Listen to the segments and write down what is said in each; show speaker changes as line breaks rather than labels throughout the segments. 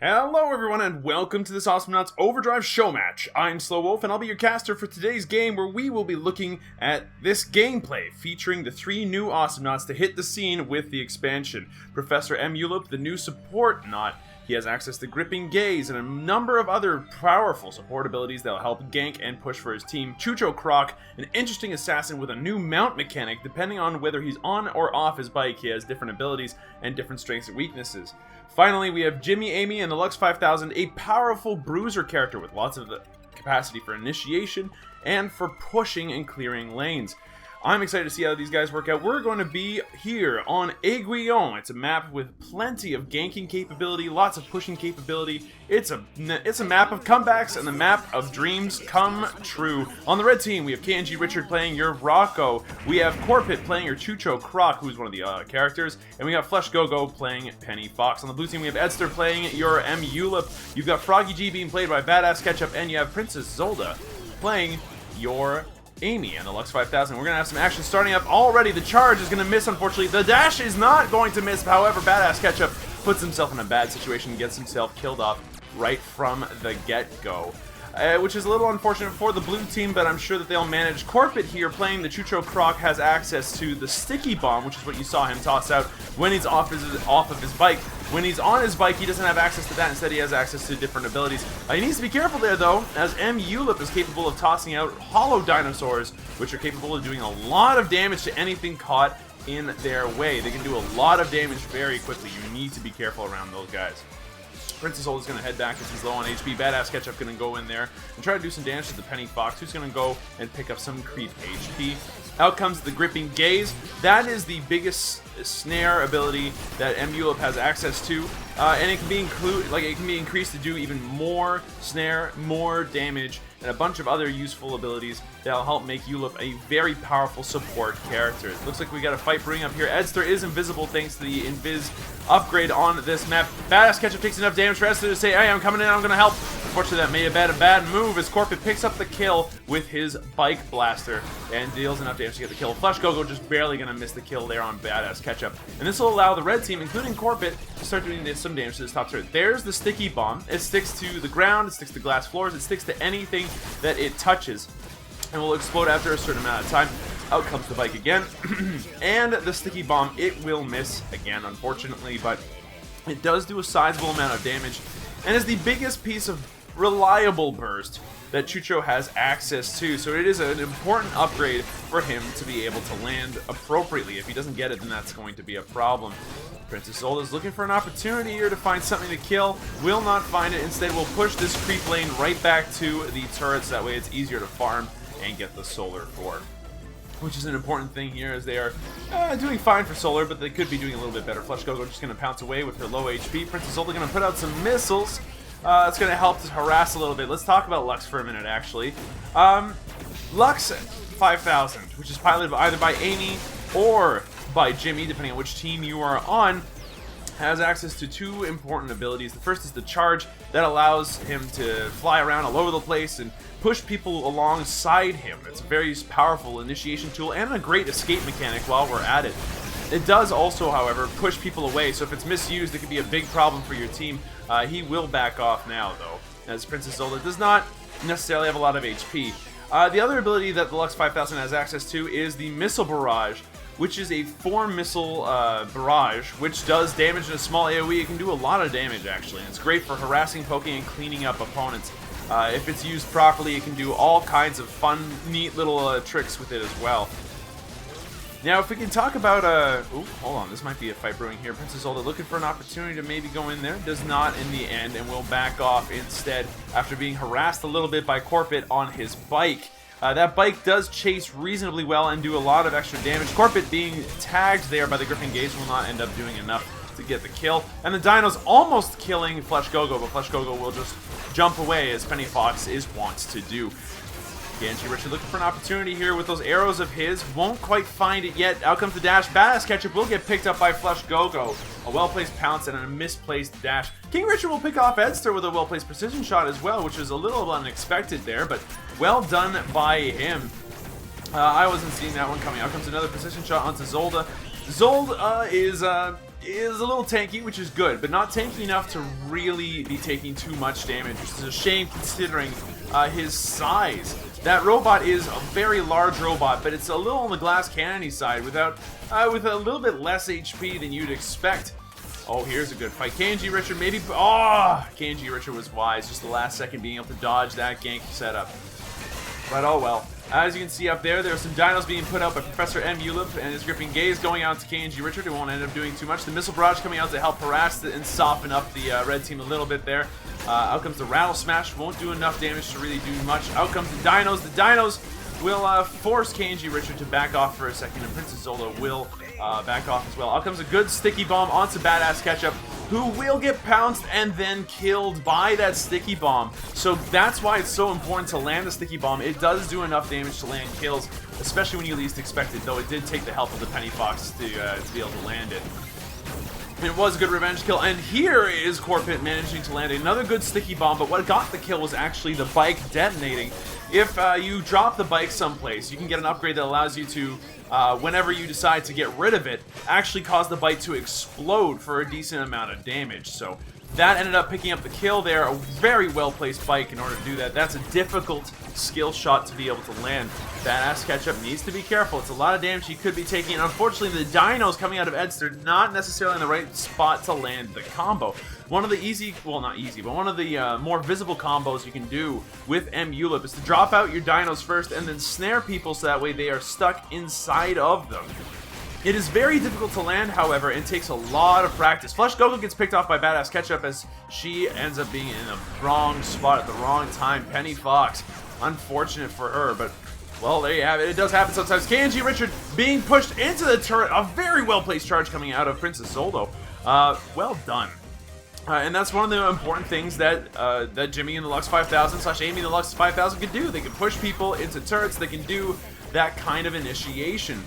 Hello everyone and welcome to this Awesomenauts Overdrive Showmatch. I'm Slow Wolf and I'll be your caster for today's game where we will be looking at this gameplay featuring the 3 new Awesomenauts to hit the scene with the expansion. Professor Yoolip, the new support Knot. He has access to Gripping Gaze and a number of other powerful support abilities that will help gank and push for his team. Chucho Krokk, an interesting assassin with a new mount mechanic. Depending on whether he's on or off his bike, he has different abilities and different strengths and weaknesses. Finally, we have Jimmy Amy and the Lux 5000, a powerful bruiser character with lots of capacity for initiation and for pushing and clearing lanes. I'm excited to see how these guys work out. We're going to be here on Aiguillon. It's a map with plenty of ganking capability, lots of pushing capability. It's a map of comebacks and the map of dreams come true. On the red team, we have Kngrichard playing your Rocco. We have Corpit playing your Chucho Krokk, who's one of the characters. And we got Flushgogo playing Penny Fox. On the blue team, we have Eddster playing your Yoolip. You've got Froggy G being played by Badass Kethcup, and you have Princess Zolda playing your Amy and the Lux 5000. We're going to have some action starting up already. The charge is going to miss, unfortunately. The dash is not going to miss. However, Badass Kethcup puts himself in a bad situation and gets himself killed off right from the get-go. Which is a little unfortunate for the blue team, but I'm sure that they'll manage. Corpit here, playing the Chucho Krokk, has access to the sticky bomb, which is what you saw him toss out when he's off of his bike. When he's on his bike, he doesn't have access to that. Instead, he has access to different abilities. He needs to be careful there, though, as Yoolip is capable of tossing out hollow dinosaurs, which are capable of doing a lot of damage to anything caught in their way. They can do a lot of damage very quickly. You need to be careful around those guys. Princess Zolda is going to head back because he's low on HP. Badass Kethcup going to go in there and try to do some damage to the Penny Fox, who's going to go and pick up some creep HP. Out comes the Gripping Gaze. That is the biggest snare ability that Yoolip has access to, and it can be increased to do even more snare, more damage, and a bunch of other useful abilities that'll help make Yoolip a very powerful support character. It looks like we got a fight brewing up here. Eddster is invisible thanks to the Invis upgrade on this map. Badass Kethcup takes enough damage for Eddster to say, hey, I'm coming in, I'm gonna help. Unfortunately, that may have been a bad move as Corpit picks up the kill with his bike blaster and deals enough damage to get the kill. Flushgogo just barely gonna miss the kill there on Badass Kethcup. And this will allow the red team, including Corpit, to start doing some damage to this top turret. There's the sticky bomb. It sticks to the ground, it sticks to glass floors, it sticks to anything that it touches, and will explode after a certain amount of time. Out comes the bike again, and the sticky bomb, it will miss again, unfortunately, but it does do a sizable amount of damage, and is the biggest piece of reliable burst that Chucho has access to, so it is an important upgrade for him to be able to land appropriately. If he doesn't get it, then that's going to be a problem. Princess Zolda is looking for an opportunity here to find something to kill. Will not find it. Instead, we'll push this creep lane right back to the turrets. That way it's easier to farm and get the solar core, which is an important thing here, as they are doing fine for solar, but they could be doing a little bit better. Flushgogo just going to pounce away with her low HP. Princess Zolda going to put out some missiles. It's going to help to harass a little bit. Let's talk about Lux for a minute, actually. Lux 5000, which is piloted either by Amy or by Jimmy, depending on which team you are on, has access to 2 important abilities. The first is the charge that allows him to fly around all over the place and push people alongside him. It's a very powerful initiation tool and a great escape mechanic while we're at it. It does also, however, push people away, so if it's misused, it could be a big problem for your team. He will back off now, though, as Princess Zolda does not necessarily have a lot of HP. The other ability that the Lux 5000 has access to is the Missile Barrage, which is a 4-missile barrage, which does damage in a small AoE. It can do a lot of damage, actually, and it's great for harassing, poking, and cleaning up opponents. If it's used properly, it can do all kinds of fun, neat little tricks with it as well. Now, if we can talk about, ooh, hold on, this might be a fight brewing here. Princess Zolda looking for an opportunity to maybe go in there. Does not in the end, and will back off instead after being harassed a little bit by Corpit on his bike. That bike does chase reasonably well and do a lot of extra damage. Corpit being tagged there by the Gripping Gaze will not end up doing enough to get the kill. And the Dino's almost killing Flushgogo, but Flushgogo will just jump away as Penny Fox is wont to do. Kngrichard looking for an opportunity here with those arrows of his. Won't quite find it yet. Out comes the dash. Badass Kethcup will get picked up by Flushgogo. A well-placed pounce and a misplaced dash. Kngrichard will pick off Eddster with a well-placed precision shot as well, which was a little unexpected there, but well done by him. I wasn't seeing that one coming. Out comes another precision shot onto Zolda. Zolda is is a little tanky, which is good, but not tanky enough to really be taking too much damage, which is a shame considering his size. That robot is a very large robot, but it's a little on the glass cannon side with a little bit less HP than you'd expect. Oh, here's a good fight. Kngrichard maybe... Oh! Kngrichard was wise. Just the last second being able to dodge that gank setup. But oh well. As you can see up there, there are some dinos being put out by Professor M. Yoolip and his gripping gaze going out to Kngrichard. It won't end up doing too much. The missile barrage coming out to help harass and soften up the red team a little bit there. Out comes the rattle smash. Won't do enough damage to really do much. Out comes the dinos. The dinos will force Kngrichard to back off for a second, and Princess Zolda will back off as well. Out comes a good sticky bomb onto Badass Kethcup, who will get pounced and then killed by that sticky bomb. So that's why it's so important to land the sticky bomb. It does do enough damage to land kills, especially when you least expect it, though it did take the help of the Penny Fox to be able to land it. It was a good revenge kill, and here is Corpit managing to land another good sticky bomb, but what got the kill was actually the bike detonating. If you drop the bike someplace, you can get an upgrade that allows you to, whenever you decide to get rid of it, actually cause the bike to explode for a decent amount of damage. So that ended up picking up the kill there. A very well-placed bike in order to do that. That's a difficult skill shot to be able to land. Badass Kethcup needs to be careful. It's a lot of damage he could be taking, and unfortunately the dinos coming out of Eddster not necessarily in the right spot to land the combo. One of the easy, well not easy, but one of the more visible combos you can do with M. Yoolip is to drop out your dinos first and then snare people so that way they are stuck inside of them. It is very difficult to land, however, and takes a lot of practice. Flushgogo gets picked off by Badass Kethcup as she ends up being in the wrong spot at the wrong time. Penny Fox, unfortunate for her, but well, there you have it. It does happen sometimes. Kngrichard being pushed into the turret. A very well-placed charge coming out of Princess Zolda. Well done. And that's one of the important things that that Jimmy and the Lux 5000 / Amy and the Lux 5000 can do. They can push people into turrets. They can do that kind of initiation,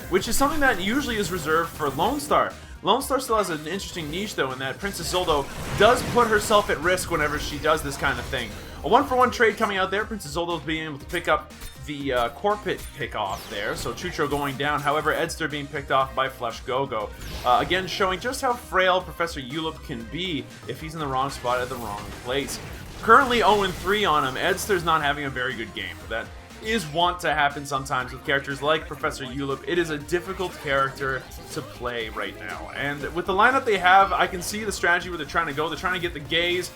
which is something that usually is reserved for Lone Star. Lone Star still has an interesting niche, though, in that Princess Zolda does put herself at risk whenever she does this kind of thing. A 1-for-1 trade coming out there. Princess Zolda is being able to pick up the Corpit pick off there, so Chucho going down. However, Eddster being picked off by Flushgogo. Again, showing just how frail Professor Yoolip can be if he's in the wrong spot at the wrong place. Currently 0-3 on him. Eddster's not having a very good game. That is wont to happen sometimes with characters like Professor Yoolip. It is a difficult character to play right now. And with the lineup they have, I can see the strategy where they're trying to go. They're trying to get the gaze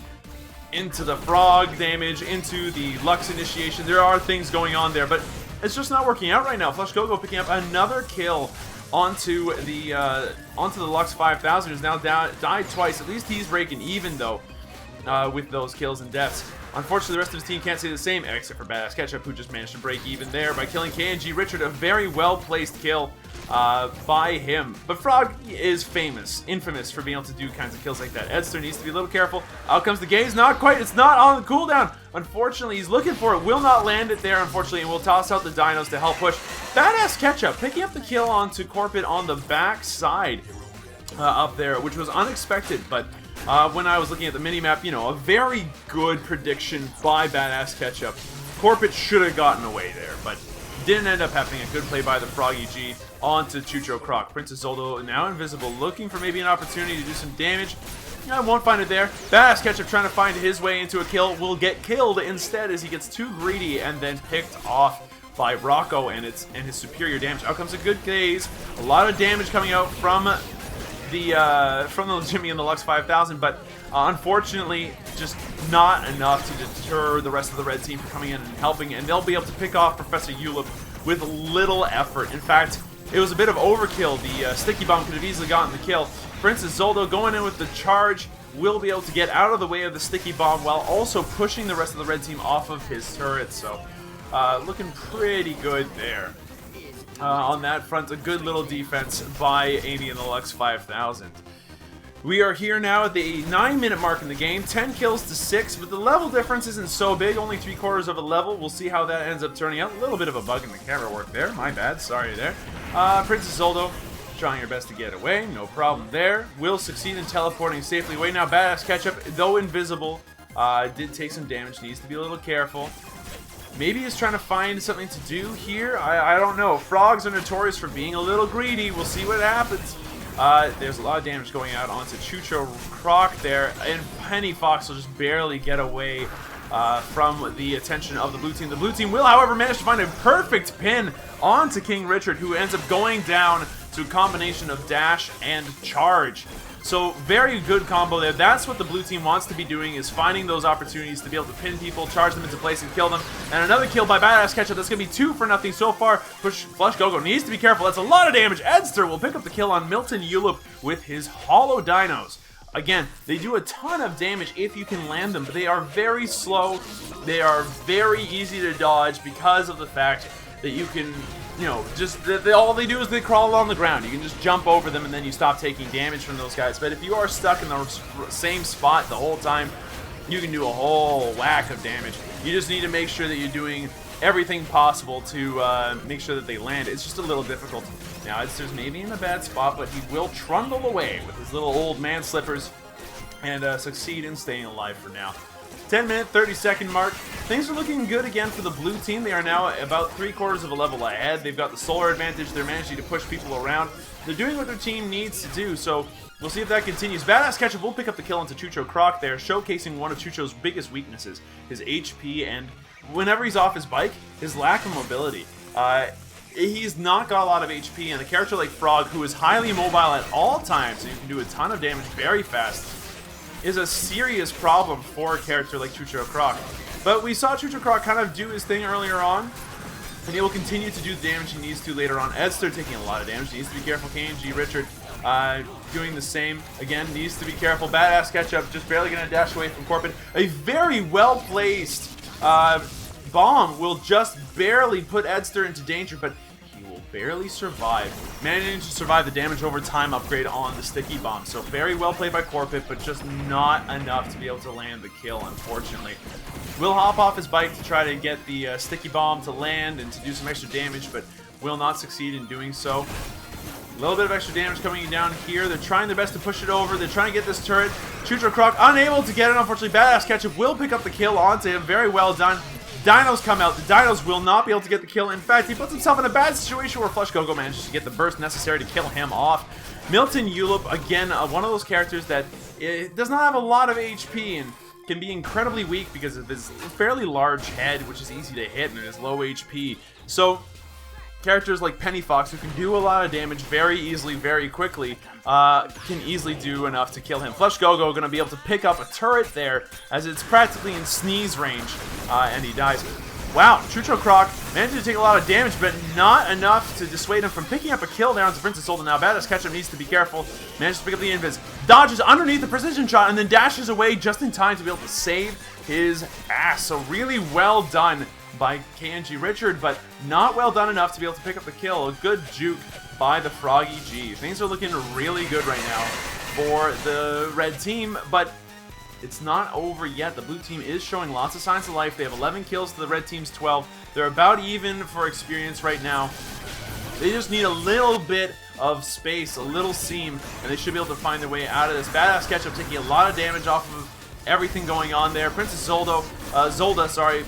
into the frog damage, into the Lux initiation. There are things going on there, but it's just not working out right now. Flushgogo picking up another kill onto the Lux 5000, who's now died twice. At least he's breaking even, though, with those kills and deaths. Unfortunately, the rest of his team can't say the same, except for Badass Kethcup, who just managed to break even there by killing Kngrichard. A very well-placed kill by him. But Frog is infamous for being able to do kinds of kills like that. Eddster needs to be a little careful. Out comes the gaze. Not quite. It's not on the cooldown. Unfortunately, he's looking for it. Will not land it there, unfortunately, and will toss out the dinos to help push. Badass Kethcup picking up the kill onto Corpit on the back side up there, which was unexpected, but when I was looking at the minimap, you know, a very good prediction by Badass Kethcup. Corpit should have gotten away there, but didn't end up happening. A good play by the Froggy G onto Chucho Krokk. Princess Zolda now invisible, looking for maybe an opportunity to do some damage. I won't find it there. Badass Kethcup trying to find his way into a kill will get killed instead as he gets too greedy and then picked off by Rocco and his superior damage. Out comes a good gaze. A lot of damage coming out from the Jimmy and the Lux 5000, but unfortunately just not enough to deter the rest of the red team from coming in and helping, and they'll be able to pick off Professor Yoolip with little effort. In fact, it was a bit of overkill. The sticky bomb could have easily gotten the kill. Princess Zolda going in with the charge will be able to get out of the way of the sticky bomb while also pushing the rest of the red team off of his turret, so looking pretty good there. On that front, a good little defense by Amy and the Lux 5000. We are here now at the 9-minute mark in the game, 10 kills to 6, but the level difference isn't so big, only 3/4 of a level. We'll see how that ends up turning out. A little bit of a bug in the camera work there, my bad, sorry there. Princess Zolda trying her best to get away, no problem there. Will succeed in teleporting safely away. Now Badass Kethcup, though invisible, did take some damage, needs to be a little careful. Maybe he's trying to find something to do here. I don't know. Frogs are notorious for being a little greedy. We'll see what happens. There's a lot of damage going out onto Chucho Krokk there, and Penny Fox will just barely get away from the attention of the blue team. The blue team will, however, manage to find a perfect pin onto Kngrichard, who ends up going down to a combination of dash and charge. So very good combo there. That's what the blue team wants to be doing, is finding those opportunities to be able to pin people, charge them into place, and kill them. And another kill by Badass Kethcup. That's going to be 2-0 so far. Flushgogo needs to be careful. That's a lot of damage. Eddster will pick up the kill on Yoolip with his hollow dinos. Again, they do a ton of damage if you can land them, but they are very slow. They are very easy to dodge because of the fact that you can, you know, just all they do is they crawl along the ground. You can just jump over them and then you stop taking damage from those guys. But if you are stuck in the same spot the whole time, you can do a whole whack of damage. You just need to make sure that you're doing everything possible to make sure that they land. It's just a little difficult. Now, Eddster's maybe in a bad spot, but he will trundle away with his little old man slippers and succeed in staying alive for now. 10-minute, 30-second mark. Things are looking good again for the blue team. They are now about 3/4 of a level ahead. They've got the solar advantage. They're managing to push people around. They're doing what their team needs to do, so we'll see if that continues. Badass Kethcup will pick up the kill into Chucho Krokk there, showcasing one of Chucho's biggest weaknesses, his HP, and whenever he's off his bike, his lack of mobility. He's not got a lot of HP, and a character like Frog, who is highly mobile at all times, so you can do a ton of damage very fast, is a serious problem for a character like Chucho Krokk. But we saw Chucho Krokk kind of do his thing earlier on, and he will continue to do the damage he needs to later on. Eddster taking a lot of damage, needs to be careful. Kngrichard doing the same. Again, needs to be careful. Badass Kethcup just barely going to dash away from Corpit. A very well-placed bomb will just barely put Eddster into danger, but he will barely survive, managing to survive the damage over time upgrade on the sticky bomb. So very well played by Corpit, but just not enough to be able to land the kill, unfortunately. Will hop off his bike to try to get the sticky bomb to land and to do some extra damage, but will not succeed in doing so. A little bit of extra damage coming down here. They're trying their best to push it over. They're trying to get this turret. Chucho Krokk unable to get it, unfortunately. Badass Kethcup will pick up the kill onto him. Very well done. Dinos come out. The Dinos will not be able to get the kill. In fact, he puts himself in a bad situation where Flushgogo manages to get the burst necessary to kill him off. Yoolip, again, one of those characters that does not have a lot of HP and can be incredibly weak because of his fairly large head, which is easy to hit, and his low HP. So characters like Penny Fox, who can do a lot of damage very easily, very quickly, can easily do enough to kill him. Flushgogo going to be able to pick up a turret there, as it's practically in sneeze range, and he dies. Wow, Chucho Krokk managed to take a lot of damage, but not enough to dissuade him from picking up a kill there onto Princess Zolda. Now, Badass Kethcup needs to be careful. Manages to pick up the invis, dodges underneath the precision shot, and then dashes away just in time to be able to save his ass. So really well done by Kngrichard, but not well done enough to be able to pick up the kill. A good juke by the Froggy G. Things are looking really good right now for the red team, but it's not over yet. The blue team is showing lots of signs of life. They have 11 kills to the red team's 12. They're about even for experience right now. They just need a little bit of space, a little seam, and they should be able to find their way out of this. Badass Kethcup taking a lot of damage off of everything going on there. Princess Zolda,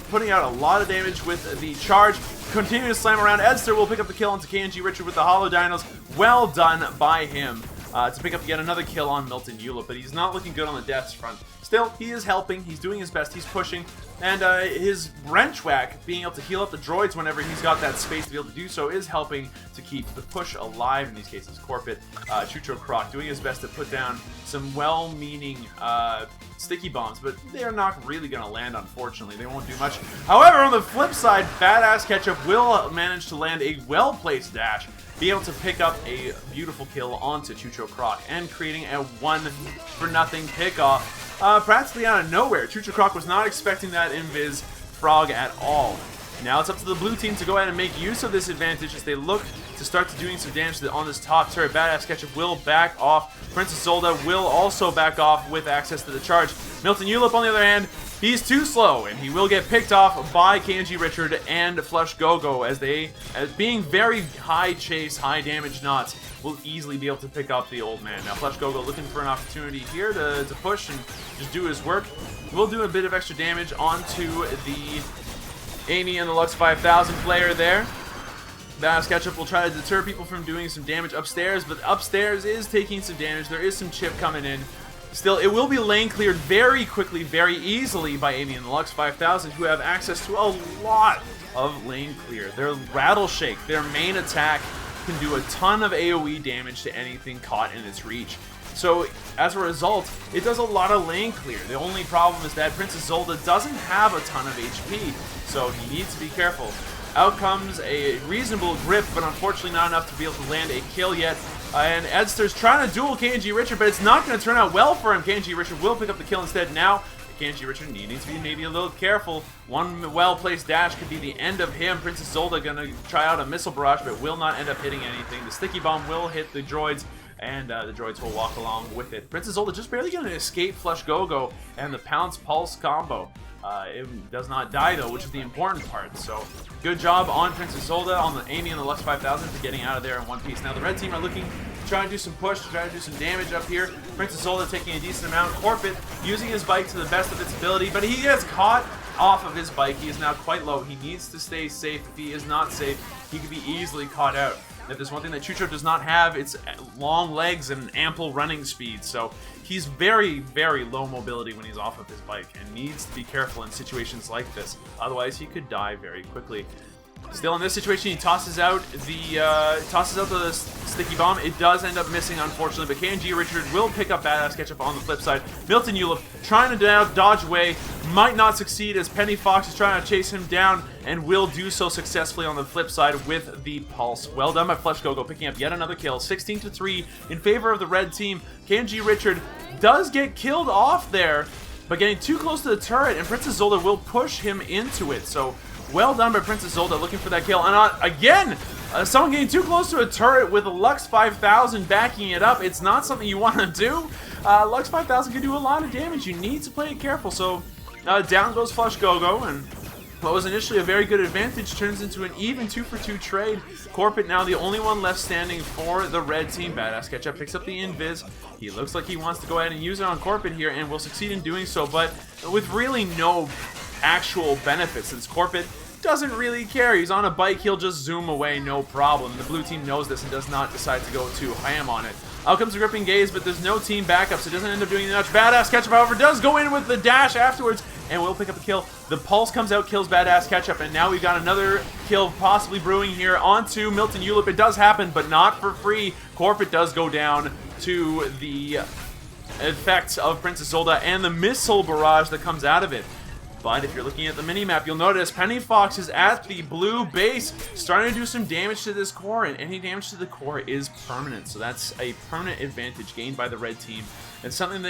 putting out a lot of damage with the charge. Continuing to slam around. Eddster will pick up the kill onto Kngrichard with the hollow dinos. Well done by him to pick up yet another kill on Yoolip, but he's not looking good on the deaths front. Still, he is helping. He's doing his best. He's pushing. And his wrench whack, being able to heal up the droids whenever he's got that space to be able to do so, is helping to keep the push alive in these cases. Corpit, Chucho Krokk doing his best to put down some well-meaning sticky bombs, but they're not really going to land, unfortunately. They won't do much. However, on the flip side, Badass Kethcup will manage to land a well-placed dash, be able to pick up a beautiful kill onto Chucho Krokk, and creating a 1-0 pickoff. Practically out of nowhere. Chucho Krokk was not expecting that invis frog at all. Now it's up to the blue team to go ahead and make use of this advantage as they look to start to doing some damage on this top turret. Badass Kethcup will back off. Princess Zolda will also back off with access to the charge. Yoolip, on the other hand, he's too slow, and he will get picked off by Kngrichard and Flushgogo, as being very high chase, high damage Nauts, will easily be able to pick up the old man. Now Flushgogo looking for an opportunity here to push and just do his work. We'll do a bit of extra damage onto the Amy and the Lux 5000 player there. Badass Kethcup will try to deter people from doing some damage upstairs, but upstairs is taking some damage. There is some chip coming in. Still, it will be lane cleared very quickly, very easily by Amy and the Lux 5000, who have access to a lot of lane clear. Their Rattle Shake, their main attack, can do a ton of AoE damage to anything caught in its reach. So, as a result, it does a lot of lane clear. The only problem is that Princess Zolda doesn't have a ton of HP, so he needs to be careful. Out comes a reasonable grip, but unfortunately not enough to be able to land a kill yet. And Eddster's trying to duel Kngrichard, but it's not going to turn out well for him. Kngrichard will pick up the kill instead now. Kngrichard needs to be maybe a little careful. One well-placed dash could be the end of him. Princess Zolda going to try out a missile barrage, but will not end up hitting anything. The sticky bomb will hit the droids, and the droids will walk along with it. Princess Zolda just barely going to escape Flushgogo and the Pounce Pulse combo. It does not die though, which is the important part. So good job on Princess Zolda, on the Amy and the Lux 5000 for getting out of there in one piece. Now the red team are looking to try to do some push, to try to do some damage up here. Princess Zolda taking a decent amount. Corpit using his bike to the best of its ability, but he gets caught off of his bike. He is now quite low. He needs to stay safe. If he is not safe, he could be easily caught out. If there's one thing that Chucho does not have, it's long legs and ample running speed. So he's very, very low mobility when he's off of his bike and needs to be careful in situations like this. Otherwise, he could die very quickly. Still in this situation, he tosses out the sticky bomb. It does end up missing, unfortunately, but Kngrichard will pick up Badass Kethcup on the flip side. Milton Yoolip trying to dodge away, might not succeed as Penny Fox is trying to chase him down and will do so successfully on the flip side with the pulse. Well done by Flushgogo, picking up yet another kill. 16-3 in favor of the red team. Kngrichard does get killed off there, but getting too close to the turret, and Princess Zolda will push him into it. So well done by Princess Zolda looking for that kill. And again, someone getting too close to a turret with a Lux 5000 backing it up. It's not something you want to do. Lux 5000 can do a lot of damage. You need to play it careful. So down goes Flushgogo, and what was initially a very good advantage turns into an even 2-for-2 trade. Corpit now the only one left standing for the red team. Badass Kethcup picks up the invis. He looks like he wants to go ahead and use it on Corpit here, and will succeed in doing so, but with really no actual benefits, since Corpit doesn't really care. He's on a bike, he'll just zoom away, no problem. The blue team knows this and does not decide to go too ham on it. Out comes a gripping gaze, but there's no team backup, so it doesn't end up doing much. Badass Kethcup, however, does go in with the dash afterwards and will pick up the kill. The pulse comes out, kills Badass Kethcup, and now we've got another kill possibly brewing here onto Milton Yoolip. It does happen, but not for free. Corpit does go down to the effects of Princess Zolda and the missile barrage that comes out of it. But if you're looking at the minimap, you'll notice Penny Fox is at the blue base, starting to do some damage to this core, and any damage to the core is permanent. So that's a permanent advantage gained by the red team, and something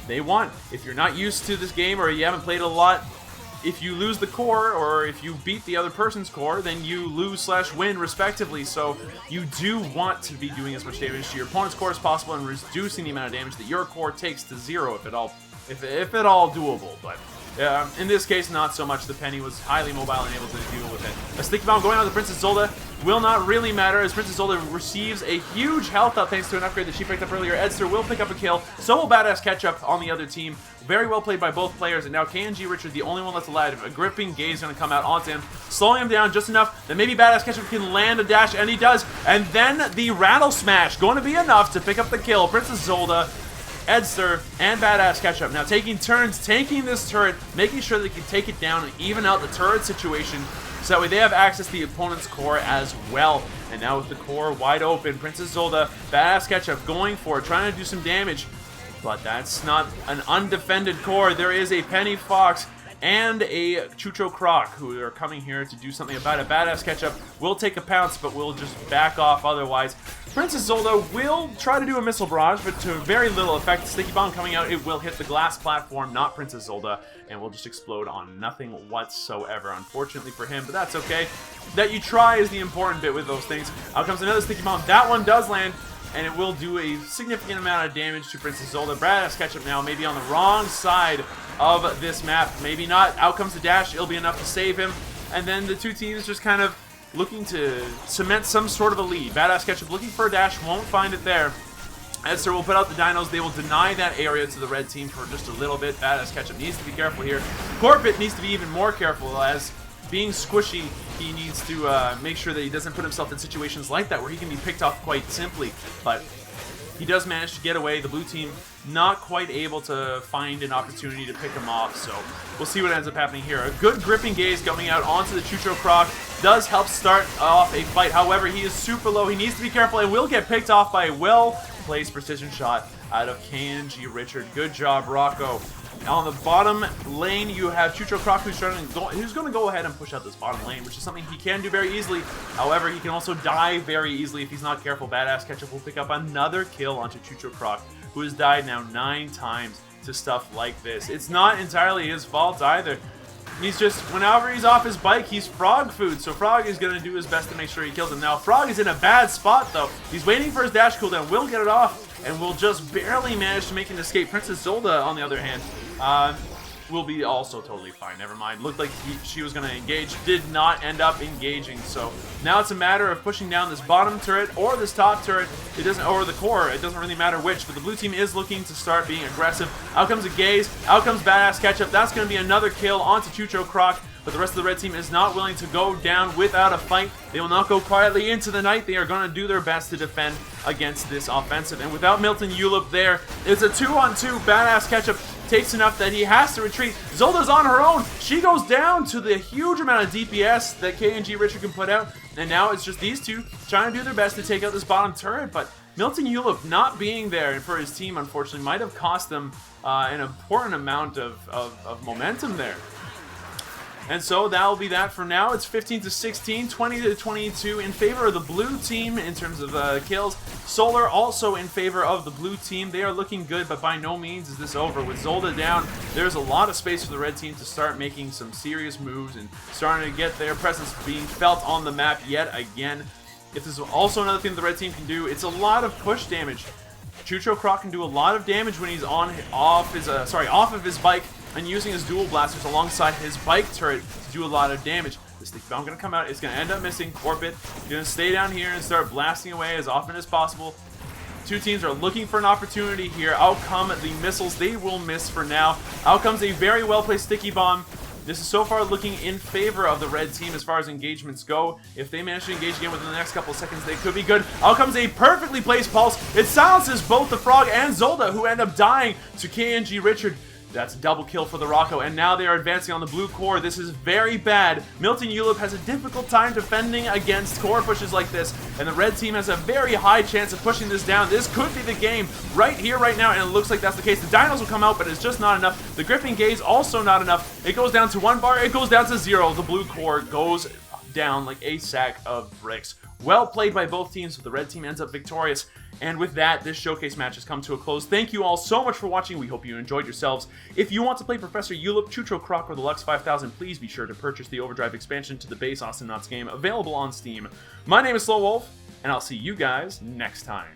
they want. If you're not used to this game or you haven't played a lot, if you lose the core or if you beat the other person's core, then you lose/win respectively. So you do want to be doing as much damage to your opponent's core as possible and reducing the amount of damage that your core takes to zero, if at all doable. But in this case, not so much. The Penny was highly mobile and able to deal with it. A sticky bomb going on to Princess Zolda will not really matter, as Princess Zolda receives a huge health up thanks to an upgrade that she picked up earlier. Eddster will pick up a kill. So will Badass Kethcup on the other team. Very well played by both players, and now Kngrichard, the only one that's alive. A gripping gaze going to come out onto him, slowing him down just enough that maybe Badass Kethcup can land a dash, and he does. And then the Rattle Smash going to be enough to pick up the kill. Princess Zolda, Eddster, and Badass Kethcup now taking turns taking this turret, making sure they can take it down and even out the turret situation, so that way they have access to the opponent's core as well. And now with the core wide open, Princess Zolda, Badass Kethcup going for it, trying to do some damage. But that's not an undefended core. There is a Penny Fox and a Chucho Krokk who are coming here to do something about it. Badass Kethcup will take a pounce, but will just back off otherwise. Princess Zolda will try to do a missile barrage, but to very little effect. Sticky bomb coming out, it will hit the glass platform, not Princess Zolda, and will just explode on nothing whatsoever, unfortunately for him, but that's okay. That you try is the important bit with those things. Out comes another sticky bomb. That one does land, and it will do a significant amount of damage to Princess Zolda. Badass Kethcup now maybe on the wrong side of this map. Maybe not. Out comes the dash. It'll be enough to save him. And then the two teams just kind of looking to cement some sort of a lead. Badass Kethcup looking for a dash. Won't find it there. Eddster will put out the dinos. They will deny that area to the red team for just a little bit. Badass Kethcup needs to be careful here. Corpit needs to be even more careful, as being squishy, he needs to make sure that he doesn't put himself in situations like that where he can be picked off quite simply. But he does manage to get away. The blue team not quite able to find an opportunity to pick him off, so we'll see what ends up happening here. A good gripping gaze coming out onto the Chucho Krokk does help start off a fight. However, he is super low. He needs to be careful and will get picked off by a well-placed precision shot out of Kngrichard. Good job, Rocco. On the bottom lane, you have Chucho Krokk, who's going to go ahead and push out this bottom lane, which is something he can do very easily. However, he can also die very easily if he's not careful. Badass Kethcup will pick up another kill onto Chucho Krokk, who has died now 9 times to stuff like this. It's not entirely his fault either. He's just, whenever he's off his bike, he's Frog food, so Frog is going to do his best to make sure he kills him. Now, Frog is in a bad spot, though. He's waiting for his dash cooldown, will get it off, and will just barely manage to make an escape. Princess Zolda, on the other hand, will be also totally fine. Never mind. Looked like she was going to engage. Did not end up engaging. So now it's a matter of pushing down this bottom turret or this top turret. It doesn't, or the core. It doesn't really matter which. But the blue team is looking to start being aggressive. Out comes a gaze. Out comes Badass Kethcup. That's going to be another kill onto Chucho Krokk. But the rest of the red team is not willing to go down without a fight. They will not go quietly into the night. They are going to do their best to defend against this offensive. And without Milton Yoolip there, it's a 2-on-2. Badass Kethcup takes enough that he has to retreat. Zolda's on her own. She goes down to the huge amount of DPS that Kngrichard can put out. And now it's just these two trying to do their best to take out this bottom turret. But Milton Yoolip not being there for his team, unfortunately, might have cost them an important amount of momentum there. And so that will be that for now. It's 15-16, 20-22 in favor of the blue team in terms of kills. Solar also in favor of the blue team. They are looking good, but by no means is this over. With Zolda down, there's a lot of space for the red team to start making some serious moves and starting to get their presence being felt on the map yet again. If this is also another thing the red team can do, it's a lot of push damage. Chucho Krokk can do a lot of damage when he's off of his bike and using his dual blasters alongside his bike turret to do a lot of damage. The sticky bomb going to come out. It's going to end up missing. Corpit going to stay down here and start blasting away as often as possible. Two teams are looking for an opportunity here. Out come the missiles. They will miss for now. Out comes a very well-placed sticky bomb. This is so far looking in favor of the red team as far as engagements go. If they manage to engage again within the next couple of seconds, they could be good. Out comes a perfectly placed pulse. It silences both the Frog and Zolda, who end up dying to Kngrichard. That's a double kill for the Rocco, and now they are advancing on the blue core. This is very bad. Milton Yoolip has a difficult time defending against core pushes like this, and the red team has a very high chance of pushing this down. This could be the game right here, right now, and it looks like that's the case. The dinos will come out, but it's just not enough. The gripping gaze also not enough. It goes down to 1 bar. It goes down to 0. The blue core goes down like a sack of bricks. Well played by both teams, but the red team ends up victorious. And with that, this showcase match has come to a close. Thank you all so much for watching. We hope you enjoyed yourselves. If you want to play Professor Yoolip, Chucho Krokk, or the Lux 5000, please be sure to purchase the Overdrive expansion to the base Awesomenauts game, available on Steam. My name is Slow Wolf, and I'll see you guys next time.